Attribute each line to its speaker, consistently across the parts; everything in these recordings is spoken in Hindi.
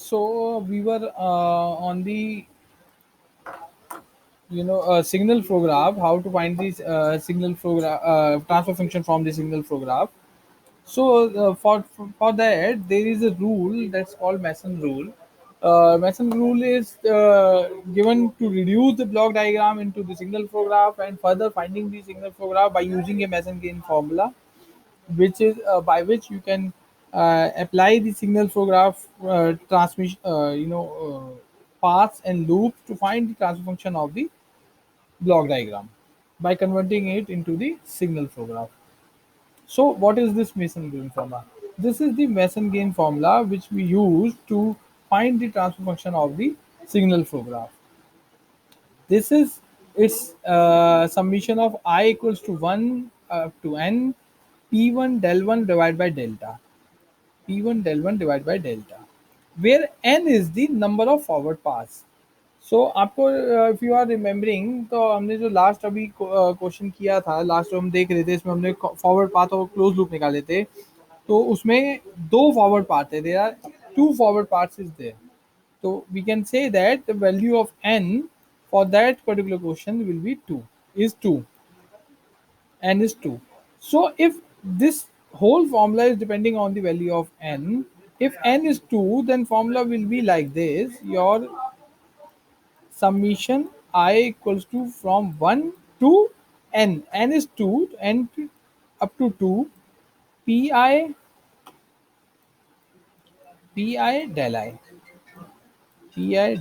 Speaker 1: So we were on the signal flow graph, how to find this signal flow transfer function from the signal flow graph. So for that there is a rule that's called Mason rule. Mason rule is given to reduce the block diagram into the signal flow graph and further finding the signal flow graph by using a Mason gain formula, which is by which you can apply the signal flow graph transmission, paths and loops to find the transfer function of the block diagram by converting it into the signal flow graph. So what is this Mason gain formula? This is the Mason gain formula which we use to find the transfer function of the signal flow graph. This is its summation of I equals to 1 up to n p1 del 1 divided by delta. P1 del 1 divided by delta, where n is the number of forward paths. सो आपको इफ यू आर रिमेम्बरिंग, तो हमने जो लास्ट अभी क्वेश्चन किया था, लास्ट जो हम देख रहे थे, इसमें हमने फॉरवर्ड पाथ और क्लोज लूप निकाले थे। तो उसमें दो फॉरवर्ड पाथ है, there are two forward paths is there. तो we can say that the value of n for that particular question will be 2, is 2, n is 2. So if this whole formula is depending on the value of n, if n is 2, then formula will be like this: your summation I equals to from 1 to n is 2, up to 2, pi del I,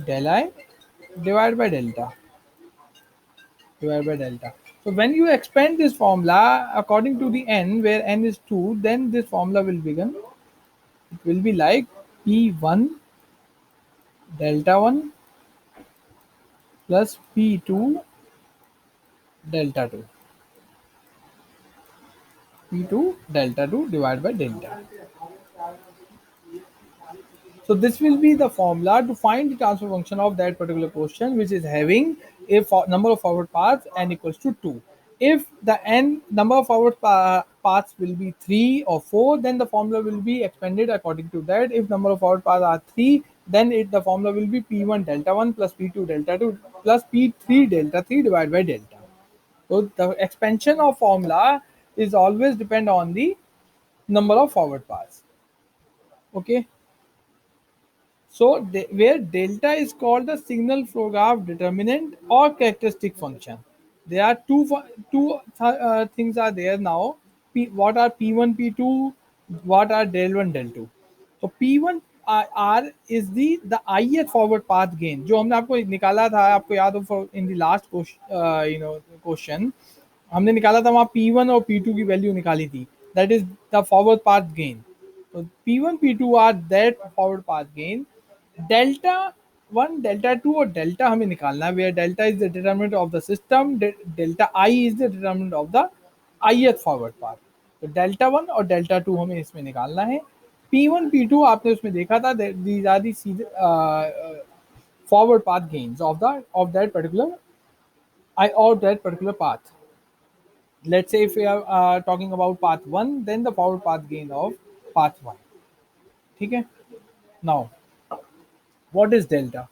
Speaker 1: del I divided by delta. So when you expand this formula according to the n, where n is 2, then this formula will begin. It will be like p1 delta 1 plus p2 delta 2, p2 delta 2 divided by delta. So this will be the formula to find the transfer function of that particular question, which is having a number of forward paths n equals to 2. If the n number of forward paths will be 3 or 4, then the formula will be expanded according to that. If number of forward paths are 3, then the formula will be p1 delta 1 plus p2 delta 2 plus p3 delta 3 divided by delta. So the expansion of formula is always depend on the number of forward paths. Okay. So where delta is called the signal flow graph determinant or characteristic function. There are two things are there now. What are P1, P2? What are del 1, del 2? So P1 R is the ith forward path gain जो हमने आपको निकाला था, आपको याद हो in the last question हमने निकाला था, वहाँ P1 और P2 की वैल्यू निकाली थी, that is the forward path gain. So P1, P2 are that forward path gain. Delta 1, delta 2 और delta हमें निकालना है, where delta is the determinant of the system, delta I is the determinant of the ith forward path. तो delta 1 और delta 2 हमें इसमें निकालना है. P1, P2 आपने उसमें देखा था, these are the forward path gains of that particular path. Let's say if we are talking about path 1, then the forward path gain of path 1. Okay. Now what is delta?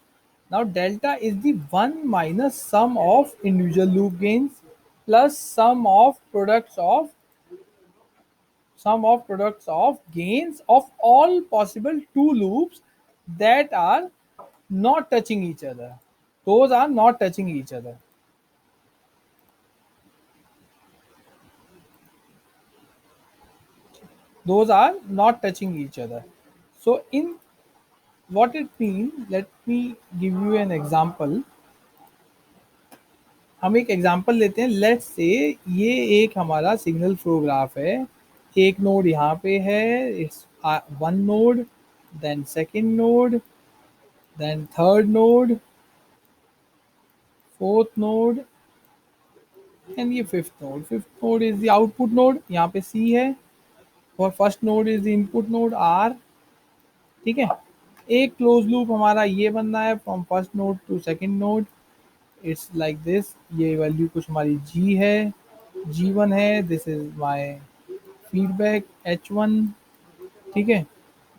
Speaker 1: Now delta is the 1 minus sum of individual loop gains plus sum of products of gains of all possible two loops that are not touching each other. Those are not touching each other. Those are not touching each other. So in what it means, let me give you an example. हम एक एग्जांपल लेते हैं. लेट्स से ये एक हमारा सिग्नल फ्लो ग्राफ है. एक नोड यहाँ पे है, it's one node, then second node, then third node, fourth node and ये fifth node. Fifth node is the output node, यहाँ पे सी है, और first node is the input node R. ठीक है. एक क्लोज लूप हमारा ये बनना है from first node to second node. It's like this. ये वैल्यू कुछ हमारी जी है, G1 है. This is my feedback H1. ठीक है.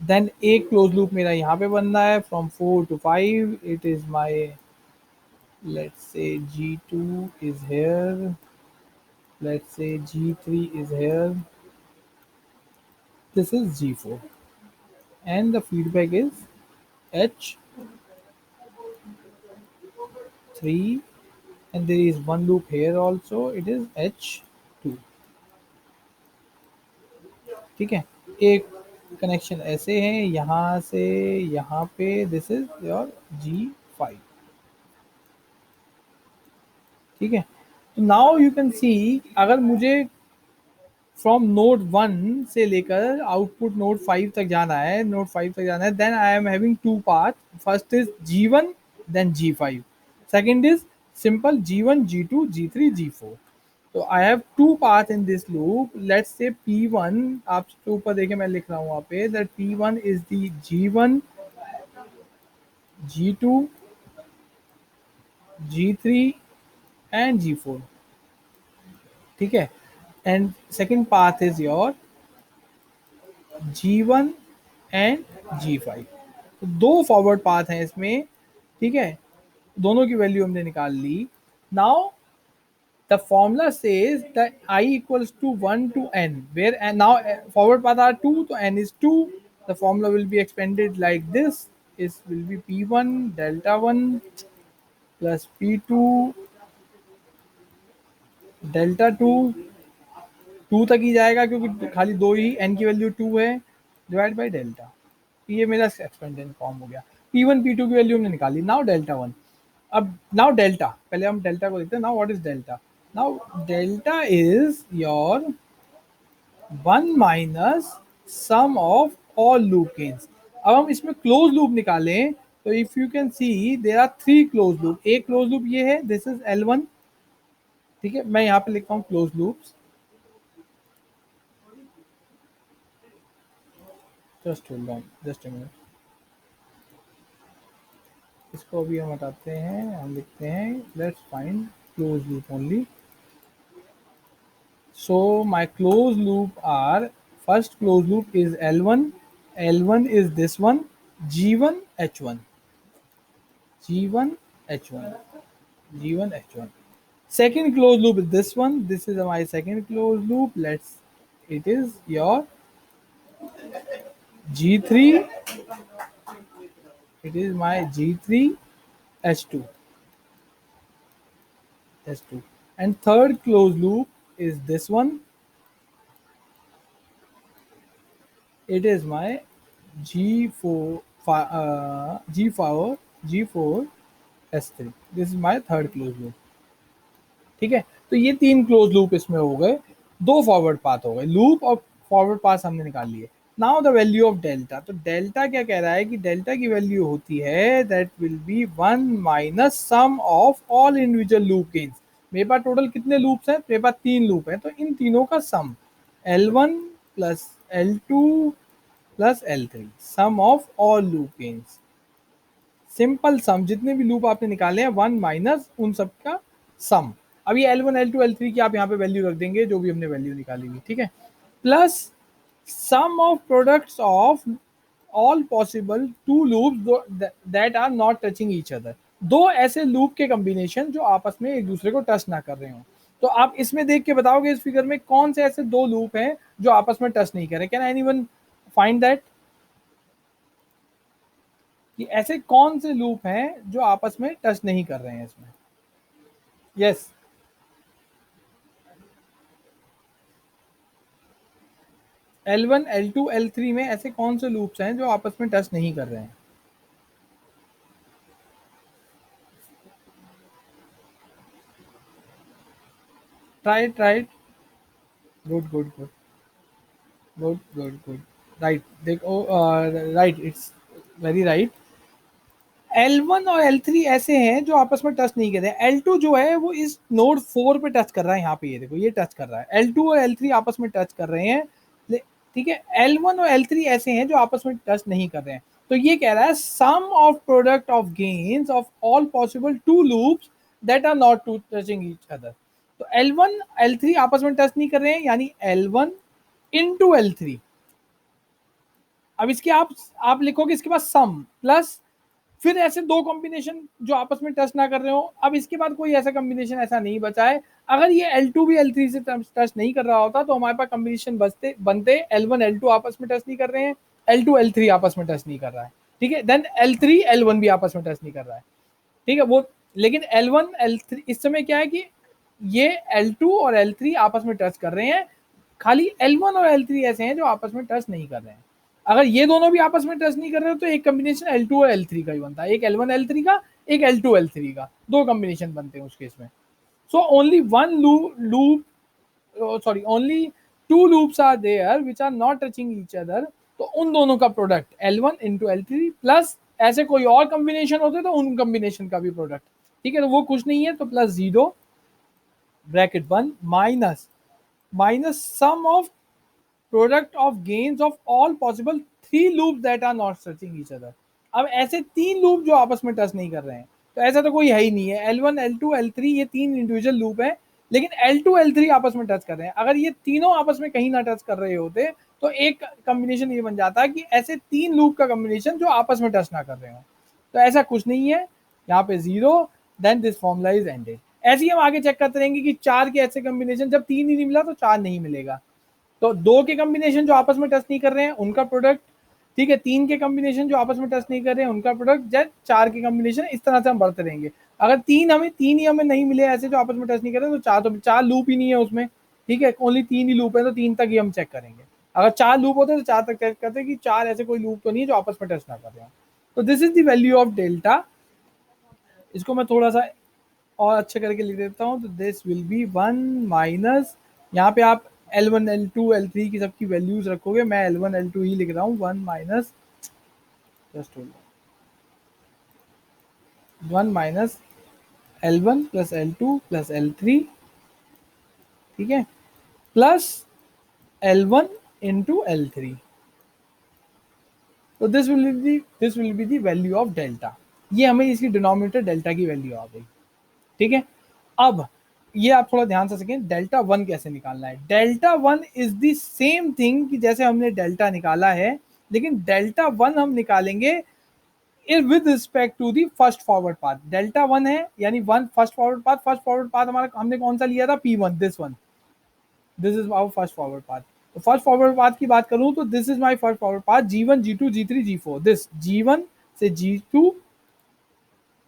Speaker 1: देन एक क्लोज लूप मेरा यहाँ पे बन रहा है from 4 to 5. It is my, let's say G2 is here, let's say G3 is here, this is G4, and the feedback is H3, and there is one loop here also, it is H2. ठीक है, एक कनेक्शन ऐसे है यहाँ से यहाँ पे, दिस इज योर G5. ठीक है, तो नाउ यू कैन सी, अगर मुझे फ्रॉम नोड 1 से लेकर आउटपुट नोड 5 तक जाना है, then I am having two path. First is G1, then G5. Second is simple G1, G2, G3, G4. तो I have two path in this loop. Let's say P1, आप ऊपर देखें मैं लिख रहा हूँ वहाँ पे, that P1 is the G1, G2, G3 and G4. ठीक है, and second path is your G1 and G5. तो दो फॉरवर्ड पाथ हैं इसमें. ठीक है, दोनों की वैल्यू हमने निकाल ली. Now the formula says that I equals to 1 to n, where and now forward path are 2, so n is 2. The formula will be expanded like this. It will be P1 delta 1 plus P2 delta 2. 2 तक ही जाएगा क्योंकि खाली दो ही, n की वैल्यू 2 है, डिवाइड बाई डेल्टा. ये मेरा एक्सपेंडेड फॉर्म हो गया. P1 P2 की वैल्यू हमने निकाली. Now delta 1. अब नाउ डेल्टा, पहले हम डेल्टा को देखते हैं. Now what is delta? Now delta is your 1 minus sum of all loop gains. अब हम इसमें क्लोज लूप निकालें तो if you can see there are 3 close loop. एक क्लोज लूप ये है, दिस इज L1. ठीक है, मैं यहाँ पे लिखता हूँ close loops. Just hold on, just a minute. इसको अभी हम हटाते हैं, हम लिखते हैं let's find close loop only. So my closed loop are, first closed loop is L1. L1 is this one, G1 H1, G1 H1, G1 H1. Second closed loop is this one. This is my second closed loop. It is your G3. It is my G3 H2, H2. And third closed loop is this one. It is my G4, G4, G4 S3. This is my third closed loop. ठीक है, तो ये तीन क्लोज लूप इसमें हो गए. दो फॉरवर्ड पाथ हो गए. लूप और फॉरवर्ड पाथ हमने निकाल लिए. Now the value of delta. तो डेल्टा क्या कह रहा है कि डेल्टा की वैल्यू होती है that will be 1 minus sum of all individual loop gains. मेरे पास टोटल कितने लूप्स हैं? मेरे पास 3 लूप हैं, तो इन तीनों का sum L1 plus L2 plus L3, sum of all loop gains. Simple sum, जितने भी लूप आपने निकाले हैं 1 माइनस उन सब का सम. अब ये L1 L2 L3 की आप यहाँ पे वैल्यू रख देंगे जो भी हमने वैल्यू निकाली हुई. ठीक है, plus sum of products of all possible two loops that are not touching each other. दो ऐसे लूप के कॉम्बिनेशन जो आपस में एक दूसरे को टच ना कर रहे हो. तो आप इसमें देख के बताओगे इस फिगर में कौन से ऐसे दो लूप हैं जो आपस में टच नहीं कर रहे. Can anyone find that? कि ऐसे कौन से लूप हैं जो आपस में टच नहीं कर रहे हैं इसमें? यस, L1 L2 L3 में ऐसे कौन से लूप्स हैं जो आपस में टच नहीं कर रहे हैं? Try. Good good good good good good. Right, देखो, right, it's very right. L1 और L3 ऐसे हैं जो आपस में टच नहीं कर रहे हैं. L2 जो है वो इस नोड 4 पे टच कर रहा है. यहाँ पे ये देखो, ये टच कर रहा है. L2 और L3 आपस में टच कर रहे हैं. ठीक है, L1 और L3 ऐसे हैं जो आपस में टच नहीं कर रहे हैं. तो ये कह रहा है sum of product of gains of all possible two loops that are not to touching each other. तो L1 L3 आपस में टच नहीं कर रहे हैं, यानी L1 into L3. अब इसके आप लिखोगे इसके बाद सम प्लस, फिर ऐसे दो कॉम्बिनेशन जो आपस में टच ना कर रहे हो। अब इसके बाद कोई ऐसा कॉम्बिनेशन ऐसा नहीं बचा है। अगर ये L2 भी L3 से टच नहीं कर रहा होता तो हमारे पास कॉम्बिनेशन बचते बनते L1 L2 आपस में टच नहीं कर रहे हैं, L2 L3 आपस में टच नहीं कर रहा है, ठीक है, देन L3 L1 भी आपस में टच नहीं कर रहा है, ठीक है वो। लेकिन L1 L3 इस समय क्या है कि ये L2 और L3 आपस में टच कर रहे हैं, खाली L1 और L3 ऐसे हैं जो आपस में टच नहीं कर रहे हैं। अगर ये दोनों भी आपस में टच नहीं कर रहे हो तो एक कॉम्बिनेशन L2 और L3 का ही बनता है, एक L1 L3 का, एक L2 L3 का, दो कॉम्बिनेशन बनते हैं उस केस में। So only one loop sorry only two loops are there which are not touching each other, तो उन दोनों का product L1 into L3 plus ऐसे कोई और कॉम्बिनेशन होते तो उन कॉम्बिनेशन का भी प्रोडक्ट, ठीक है, तो वो कुछ नहीं है तो plus zero bracket one minus minus sum of product of gains of all possible three loop that are not touching each other. अब ऐसे तीन लूप जो आपस में टच नहीं कर रहे हैं, तो ऐसा तो कोई है ही नहीं है। L1 L2 L3 ये तीन इंडिविजुअल लूप है, लेकिन L2 L3 आपस में टच कर रहे हैं। अगर ये तीनों आपस में कहीं ना टच कर रहे होते तो एक कॉम्बिनेशन ये बन जाता है कि ऐसे तीन लूप का कॉम्बिनेशन जो आपस में टच ना कर रहे हो। तो ऐसा कुछ नहीं है, यहाँ पे zero, then this formula is ended. ऐसे ही हम आगे चेक करते रहेंगे कि चार के ऐसे कॉम्बिनेशन, जब तीन ही नहीं मिला तो चार नहीं मिलेगा, तो दो के कॉम्बिनेशन जो आपस में टच नहीं कर रहे हैं उनका प्रोडक्ट, ठीक है, तीन के कॉम्बिनेशन जो आपस में टच नहीं कर रहे हैं उनका प्रोडक्ट, जब चार के कॉम्बिनेशन, इस तरह से हम बढ़ते रहेंगे। अगर तीन ही हमें नहीं मिले ऐसे जो आपस में टच नहीं कर रहे तो चार लूप ही नहीं है उसमें, ठीक है, ओनली तीन ही लूप है तो तीन तक ही हम चेक करेंगे। अगर चार लूप होते तो चार तक चेक करते कि चार ऐसे कोई लूप तो नहीं है जो आपस में टच ना कर रहे हो। तो this is the value of delta. इसको मैं थोड़ा सा और अच्छे करके लिख देता हूँ, तो this will B one minus, यहाँ पे आप L1 L2 L3 की सबकी वैल्यूज रखोगे, मैं L1 L2 ही लिख रहा हूँ, one minus just one minus L1 plus L2 plus L3, ठीक है, प्लस L1 इंटू L3, तो this will be the value of delta. ये हमें इसकी डिनोमिनेटर डेल्टा की वैल्यू आ गई, ठीक है। अब ये आप थोड़ा ध्यान से सकें, डेल्टा वन कैसे निकालना है। Delta one is the same thing कि जैसे हमने डेल्टा निकाला है, लेकिन डेल्टा वन हम निकालेंगे with respect to the first forward path. Delta one है यानी वन फर्स्ट फॉरवर्ड पाथ हमारा हमने कौन सा लिया था, P1, this is our first forward path. तो फर्स्ट फॉरवर्ड पाथ की बात करूं तो this is my first forward path, G1 G2 G3 G4, this G1 से G2,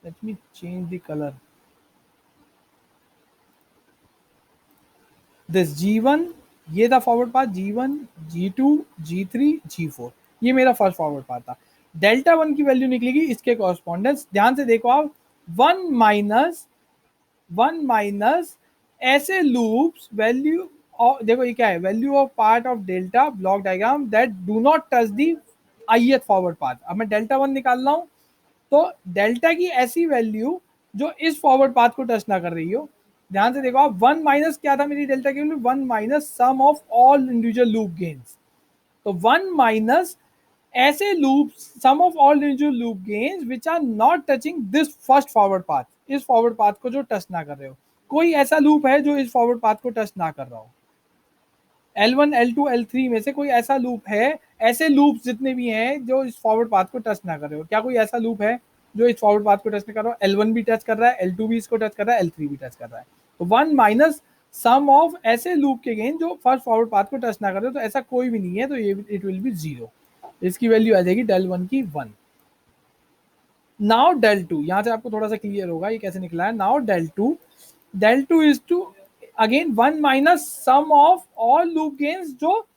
Speaker 1: let me change the colour, this G1, ये था forward path G1 G2 G3 G4, ये मेरा फर्स्ट फॉरवर्ड पाथ था। डेल्टा वन की वैल्यू निकलेगी इसके कॉरस्पॉन्डेंस, ध्यान से देखो आप, वन माइनस ऐसे लूप्स वैल्यू, देखो ये क्या है, value of part of delta block diagram that do not touch the ith forward path. अब मैं डेल्टा वन निकाल रहा हूं, तो डेल्टा की ऐसी वैल्यू जो इस फॉरवर्ड पाथ को टच ना कर रही हो। ध्यान से देखो आप, वन माइनस क्या था मेरी डेल्टा की value, one minus sum of all individual loop gains, तो वन माइनस ऐसे loop sum of all individual loop gains which are not touching this first forward path, इस फॉरवर्ड पाथ को जो टच ना कर रहे हो। कोई ऐसा लूप है जो इस फॉरवर्ड पाथ को टच ना कर रहा हो, L1 L2 L3 में से कोई ऐसा लूप है, ऐसे लूप जितने भी हैं जो इस फॉरवर्ड पाथ को टच ना कर रहे हो, क्या कोई ऐसा लूप है जो इस फॉरवर्ड पाथ को टच नहीं कर रहा हो। L1 भी टच कर रहा है, L2 भी इसको टच कर रहा है, L3 भी टच कर रहा है, तो वन माइनस सम ऑफ ऐसे लूप के गेन जो फर्स्ट फॉरवर्ड पाथ को टच ना कर रहे हो, तो ऐसा कोई भी नहीं है, तो ये इट विल बी जीरो, इसकी वैल्यू आ जाएगी डेल वन की वन। नाउ डेल टू, यहां से आपको थोड़ा सा क्लियर होगा ये कैसे निकला है। Now del two is two again one minus sum of all loop gains जो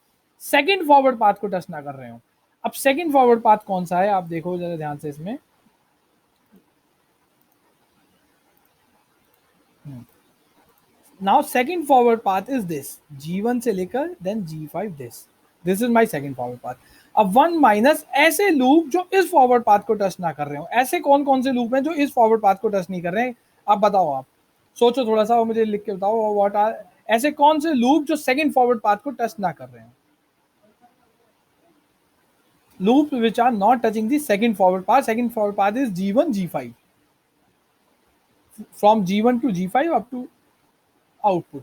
Speaker 1: सेकंड फॉरवर्ड पाथ को टच ना कर रहे हो। अब सेकंड फॉरवर्ड पाथ कौन सा है आप देखो जरा ध्यान से इसमें, now second forward path is this G1 से लेकर then G5, this is my second forward path. अब वन माइनस ऐसे लूप जो इस फॉरवर्ड पाथ को टच ना कर रहे हो, ऐसे कौन कौन से लूप हैं जो इस फॉरवर्ड पाथ को टच नहीं कर रहे हैं, आप बताओ, आप सोचो थोड़ा सा और मुझे लिख के बताओ, व्हाट आर ऐसे कौन से लूप जो सेकंड फॉरवर्ड पाथ को टच ना कर रहे हैं, loop which are not touching the second forward path. Second forward path is G1 G5, from G1 to G5 up to output.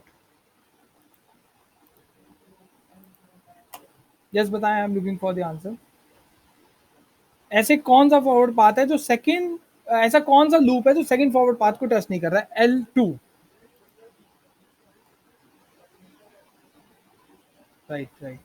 Speaker 1: Yes बताएं, I am looking for the answer. ऐसे कौन सा फॉरवर्ड पाथ है जो सेकंड, ऐसा कौन सा लूप है जो सेकंड फॉरवर्ड पाथ को टच नहीं कर रहा है? L2। Right right.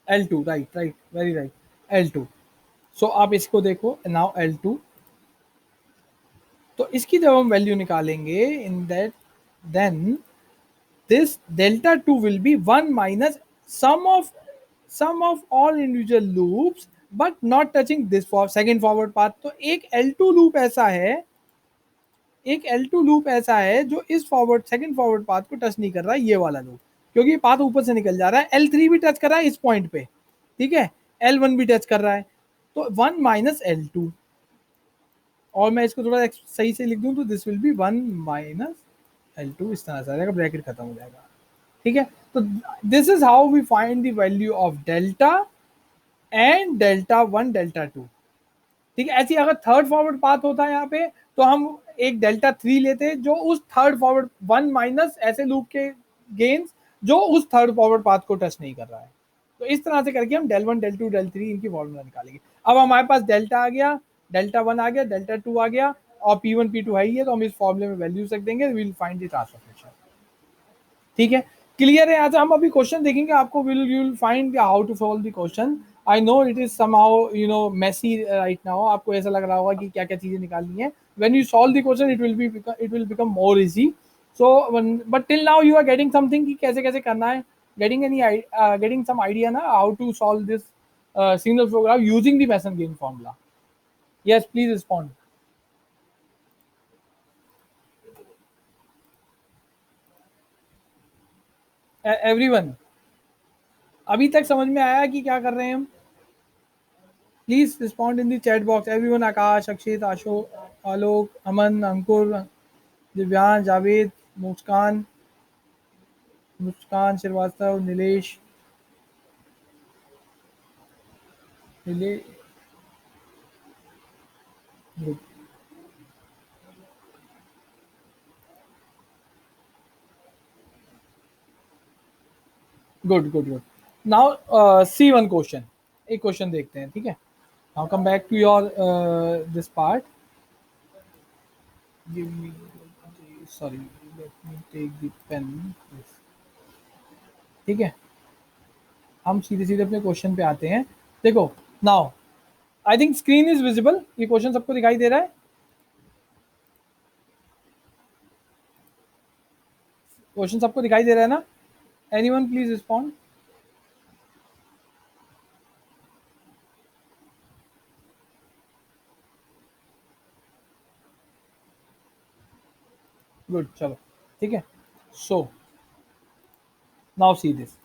Speaker 1: L2, right right, very right. L2। सो आप इसको देखो नाउ, L2। तो इसकी जब हम वैल्यू निकालेंगे in that, then this delta 2 will be 1 minus sum of sum of all individual loops but not touching this for second forward path। तो एक L2 लूप ऐसा है, एक L2 लूप ऐसा है जो इस फॉरवर्ड सेकंड फॉरवर्ड पाथ को टच नहीं कर रहा है, ये वाला लूप, क्योंकि पाथ ऊपर से निकल जा रहा है। L3 भी टच कर रहा है इस पॉइंट पे, ठीक है, L1 भी टच कर रहा है, तो 1 माइनस L2। और मैं इसको थोड़ा सही से लिख दूं तो this will B 1 minus L2, इस तरह से आ जाएगा, ब्रैकेट खत्म हो जाएगा, ठीक है। तो this is how we find the value of delta and delta one delta two, ठीक है। ऐसी अगर थर्ड फॉरवर्ड पाथ होता है यहाँ पे, तो हम एक डेल्टा थ्री लेते जो उस थर्ड फॉरवर्ड वन माइनस ऐसे लूप के गेन्स जो उस थर्ड फॉरवर्ड पाथ को टच नहीं कर रहा है। तो इस तरह से करके हम del one del two del three इनकी फॉर्मूला निकालेंगे। अब हमारे पास डेल्टा आ गया, डेल्टा वन आ गया, डेल्टा टू आ गया, और पी वन पी टू है ही है, तो हम इस फॉर्मूले में वैल्यूज रख देंगे, will find the transfer function, ठीक है। क्लियर है? आज हम अभी क्वेश्चन देखेंगे, आपको will you will find how to solve the question. I know it is somehow you know messy right now, आपको ऐसा लग रहा होगा कि क्या क्या चीजें निकालनी है। When you solve the question it will become more easy. So but till now you are getting something कि कैसे कैसे करना है, getting any getting some idea ना how to solve this single program using the Mason gain formula. Yes please respond everyone. अभी तक समझ में आया कि क्या कर रहे हैं हम? Please respond in the chat box everyone. Akash, Akshit, Alok, Aman, Ankur, Divyansh, Javed, Muskan, Muskan Srivastava, Nilesh, Neele, good good good. Now see one question, एक क्वेश्चन देखते हैं, ठीक है। Now come back to your this part, give me, sorry, let me take the pen, ठीक है। हम सीधे सीधे अपने क्वेश्चन पे आते हैं। देखो now, I think screen is visible, ये क्वेश्चन सबको दिखाई दे रहा है? क्वेश्चन सबको दिखाई दे रहा है ना? Anyone please respond. गुड, चलो, ठीक है। So now see this,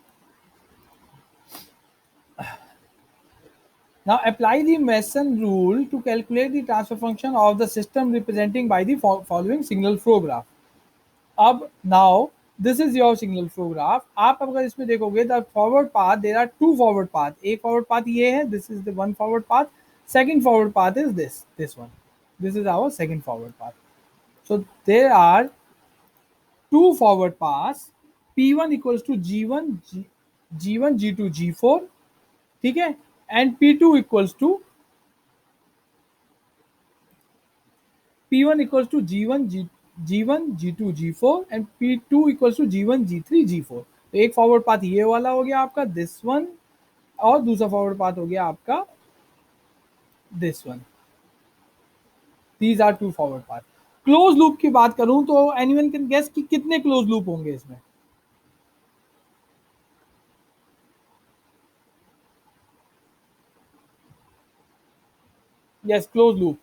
Speaker 1: now apply the Mason rule to calculate the transfer function of the system representing by the following signal flow graph। अब now this is your signal flow graph। आप अगर इसमें देखोगे the forward path, there are two forward path, एक forward path ये है, this is the one forward path, second forward path is this one, this is our second forward path। so there are two forward paths, P1 equals to G1 G1 G2 G4, ठीक है, and P2 equals to P1 equals to G1 G1 G2 G4 and P2 equals to G1 G3 G4। तो एक फॉरवर्ड पाथ ये वाला हो गया आपका दिस वन, और दूसरा फॉरवर्ड पाथ हो गया आपका this one. These are two forward path. Close loop की बात करूं तो एनीवन कैन गेस कि कितने क्लोज लूप होंगे इसमें? Yes, close loop,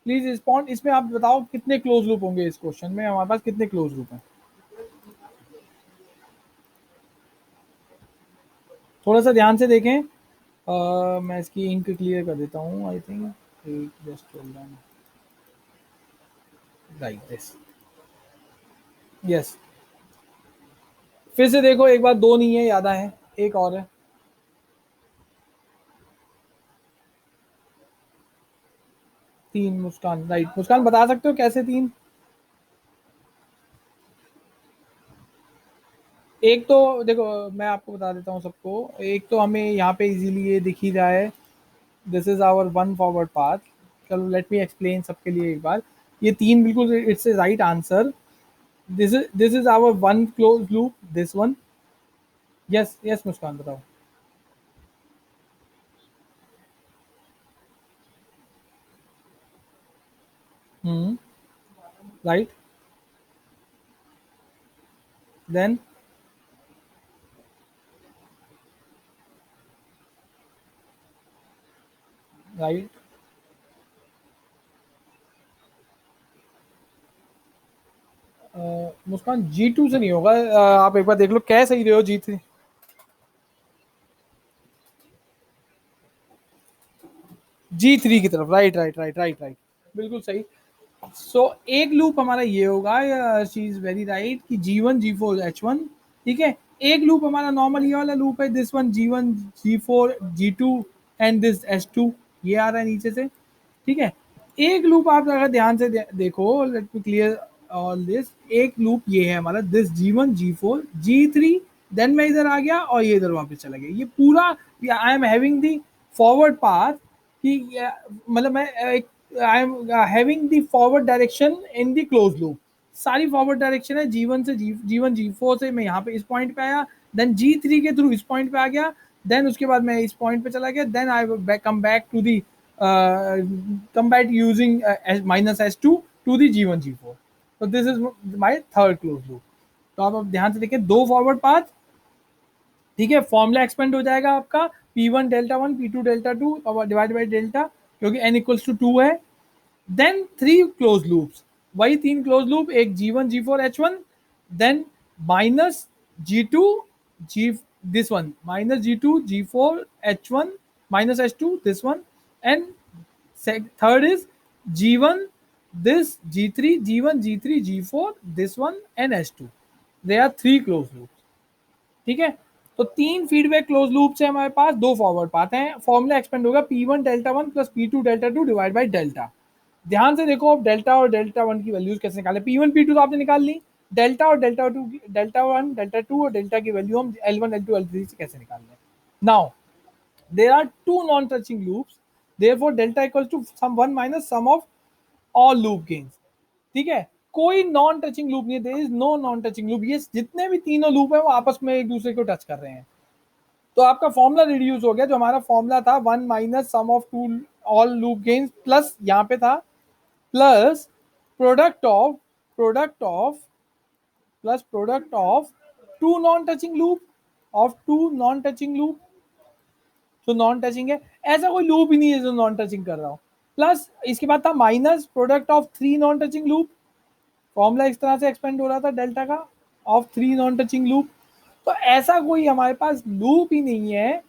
Speaker 1: please respond. इसमें आप बताओ कितने क्लोज लूप होंगे इस क्वेश्चन में, हमारे पास कितने क्लोज लूप हैं? थोड़ा सा ध्यान से देखें। मैं इसकी इंक क्लियर कर देता हूँ, I think just like this. Yes, फिर से देखो एक बार, दो नहीं है, ज्यादा है। एक और है। तीन, मुस्कान, राइट। मुस्कान बता सकते हो कैसे तीन? एक तो देखो, मैं आपको बता देता हूँ सबको। एक तो हमें यहाँ पे इजीली ये दिख ही रहा है, this is our one forward path. चलो लेट मी एक्सप्लेन सबके लिए एक बार। ये तीन बिल्कुल it's a right answer. This is our one close loop, this one. Yes yes Muskan बताओ। Hmm. Right. Then. Right. Muskan G2 से नहीं होगा। आप एक बार देख लो, कह सही रहे हो G3। G3 की तरफ, right right right right right. बिल्कुल सही। सो एक लूप हमारा ये होगा, शी इज वेरी राइट, कि G1 G4 H1। ठीक है। एक लूप हमारा नॉर्मल ये वाला लूप है, this one G1 G4 G2 and this H2। ये आ रहा है नीचे से। ठीक है। एक लूप आप अगर ध्यान से देखो, let me clear all this. एक लूप ये है हमारा, this G1 G4 G3। Then मैं इधर आ गया और ये इधर वापस चला गया। ये पूरा आई am having the forward path, कि मतलब मैं आई am having the forward direction in the close loop. सारी फॉरवर्ड डायरेक्शन है G1 से मैं यहाँ पे इस पॉइंट पे आया, देन G3 के थ्रू इस पॉइंट पे आ गया, देन उसके बाद मैं इस पॉइंट पे चला गया, then I come back to the come back using -S2 to the G1 G4। तो this is my third close loop. तो आप अब ध्यान से देखिए, दो फॉरवर्ड पाथ। ठीक है। फॉर्मूला एक्सपेंड हो जाएगा आपका, P1 delta 1 P2 delta 2 divide by delta, क्योंकि n इक्वल्स टू 2 है। देन थ्री क्लोज लूप्स, वही तीन क्लोज लूप, एक G1 G4 H1, then minus G2 G this one, -G2 G4 H1 -H2 this one, and third is G1 this G3 G1 G3 G4 this one and H2। they are three closed loops। ठीक है। तो तीन फीडबैक क्लोज लूप से हमारे पास दो फॉरवर्ड पाथ हैं। फॉर्मूला एक्सपेंड होगा P1 delta 1 plus P2 delta 2 divide by delta. ध्यान से देखो, अब डेल्टा और डेल्टा वन की वैल्यूज कैसे निकालें। P1 P2 तो आपने निकाल ली। डेल्टा और डेल्टा 2, डेल्टा 1 डेल्टा 2 और डेल्टा की वैल्यू हम L1 L2 L3 से कैसे निकाल लें। Now there are two non-touching loops, therefore delta equals to sum 1 minus sum of all loop gains। ठीक है। कोई नॉन टचिंग लूप नहीं है, there is no non touching loop. ये जितने भी तीनों लूप है वो आपस में एक दूसरे को टच कर रहे हैं। तो आपका फॉर्मूला रिड्यूस हो गया। जो हमारा फॉर्मूला था 1 minus sum of two all loop gains, plus यहाँ पे था plus product of product of product of two non touching loop, of two non touching loop. तो नॉन टचिंग है, ऐसा कोई लूप ही नहीं है जो नॉन टचिंग कर रहा हो। प्लस इसके बाद था minus product of three non touching loop. Formula इस तरह से एक्सपेंड हो रहा था डेल्टा का, of three non touching loop. तो ऐसा कोई हमारे पास लूप ही नहीं है,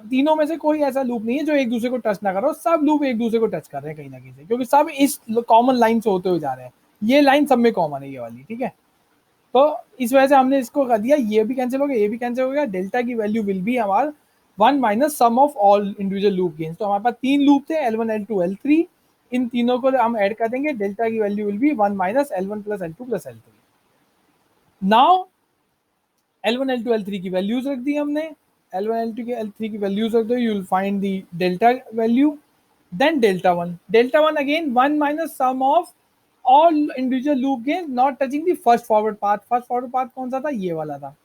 Speaker 1: तीनों में से कोई ऐसा लूप नहीं है जो एक दूसरे को टच ना करो। सब लूप एक दूसरे को टच कर रहे हैं कहीं ना कहीं से, क्योंकि सब इस कॉमन लाइन से होते हुए जा रहे हैं। ये लाइन सब में कॉमन है, ये वाली। ठीक है। तो इस वजह से हमने इसको कर दिया, ये भी कैंसिल हो गया, ये भी कैंसिल हो गया। डेल्टा की वैल्यू विल बी हमारा 1 minus sum of all individual loop gains. तो हमारे पास तीन लूप थे, L1 L2 L3। इन तीनों को हम ऐड कर देंगे, डेल्टा की value will be 1 minus L1 plus L2 plus L3। Now L1 L2 L3 की वैल्यूज रख दी हमने। L1 L2 की L3 की वैल्यूज रख दो, you will find the delta value. Then delta 1 again 1 minus sum of all individual loop gains not touching the first forward path. First forward path कौन सा था, ये वाला था।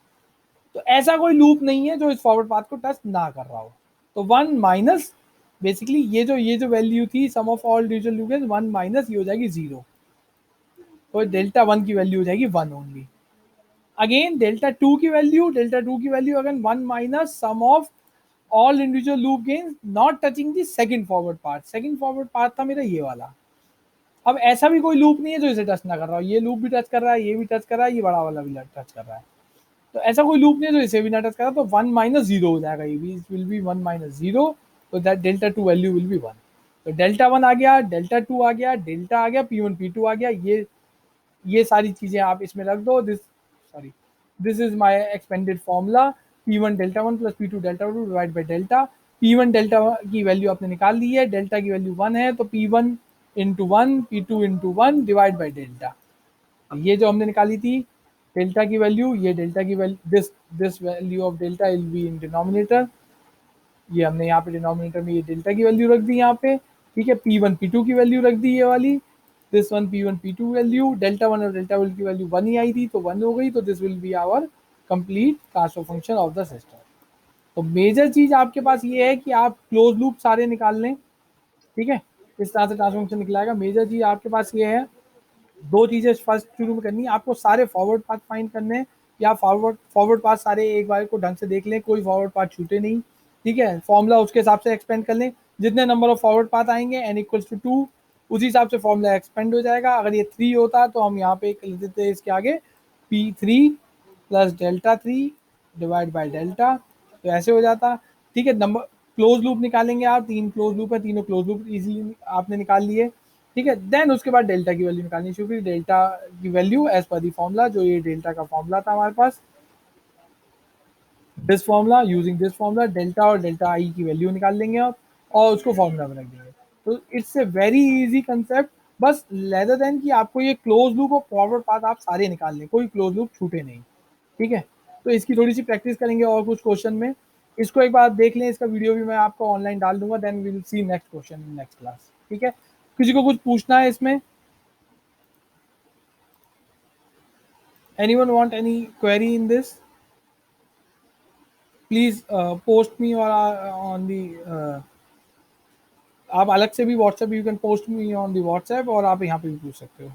Speaker 1: तो ऐसा कोई लूप नहीं है जो इस फॉरवर्ड पाथ को टच ना कर रहा हो। तो 1 माइनस, बेसिकली ये जो वैल्यू थी sum of all individual loop gains, 1 minus ये हो जाएगी 0। तो डेल्टा 1 की वैल्यू हो जाएगी 1 ओनली। अगेन डेल्टा 2 की value again 1 minus sum of all individual loop gains not touching the second forward part. Second forward part था मेरा ये वाला। अब ऐसा भी कोई लूप नहीं है जो इसे टच ना कर रहा हो। ये लूप भी टच कर रहा है, ये भी टच कर रहा है, ये बड़ा वाला भी टच कर रहा है। तो ऐसा कोई लूप नहीं है जो इसे भी ना टच कर रहा। तो 1 माइनस 0 हो जाएगा, ये भी विल बी 1 माइनस 0। तो that delta 2 value will be 1। तो डेल्टा 1 आ गया, डेल्टा 2 आ गया, डेल्टा आ गया, P1 P2 आ गया। ये सारी चीजें आप इसमें रख दो। This sorry this is my expanded formula P1 delta one plus P2 delta two divide by delta. P1 delta की वैल्यू आपने निकाल ली है, डेल्टा की वैल्यू 1 है, तो P1 into one, P2 into one divide by delta. ये जो हमने निकाली थी डेल्टा की वैल्यू, ये डेल्टा की value, this value of delta will be in denominator. ये हमने यहाँ पे डिनोमिनेटर में ये डेल्टा की वैल्यू रख दी यहाँ पे, ठीक है। P1 P2 की वैल्यू रख दी ये वाली, this one P1 P2 value, delta one और डेल्टा वन की वैल्यू 1 ही आई थी तो 1 हो गई, तो this will be our complete transfer function of the system. तो मेजर चीज आपके पास ये है कि आप क्लोज लूप सारे निकाल लें, ठीक है। इस तरह से ट्रांसफर फंक्शन निकलाएगा। मेजर चीज आपके पास ये है, दो चीजें फर्स्ट शुरू में करनी है आपको, सारे फॉरवर्ड पाथ फाइंड करने हैं, या फॉरवर्ड पाथ सारे एक बार को ढंग से देख लें, कोई फॉरवर्ड पाथ छूटे नहीं, ठीक है। फॉर्मूला उसके हिसाब से एक्सपेंड कर लें, जितने नंबर ऑफ फॉरवर्ड पाथ आएंगे n इक्वल्स टू 2, उसी हिसाब से फॉर्मूला एक्सपेंड हो जाएगा। अगर ये 3 होता तो हम यहाँ पे लिख देते हैं इसके आगे P3 plus delta 3 divide by delta, तो ऐसे हो जाता, ठीक है। नंबर क्लोज लूप निकालेंगे आप, 3 क्लोज लूप है, तीनों क्लोज लूप इजीली आपने निकाल लिए, ठीक है। देन उसके बाद डेल्टा की वैल्यू निकालनी शुरू करी, डेल्टा की value as per the formula, जो ये डेल्टा का फॉर्मूला था हमारे पास, this formula, using this formula delta और डेल्टा आई की वैल्यू निकाल लेंगे आप, और उसको फॉर्मूला में रख देंगे। तो it's a very easy concept, बस लेदर देन कि आपको ये क्लोज लूप और फॉरवर्ड पाथ आप सारे निकाल लें, कोई क्लोज लूप छूटे नहीं, ठीक है। तो इसकी थोड़ी सी प्रैक्टिस करेंगे और कुछ क्वेश्चन में, इसको एक बार देख लें, इसका वीडियो भी मैं आपको ऑनलाइन डाल दूंगा, then we will see next question in next class, ठीक है। किसी को कुछ पूछना है इसमें? Anyone want any query in this? Please post me or on the आप अलग से भी WhatsApp, you can post me on the WhatsApp, और आप यहाँ पे भी पूछ सकते हो।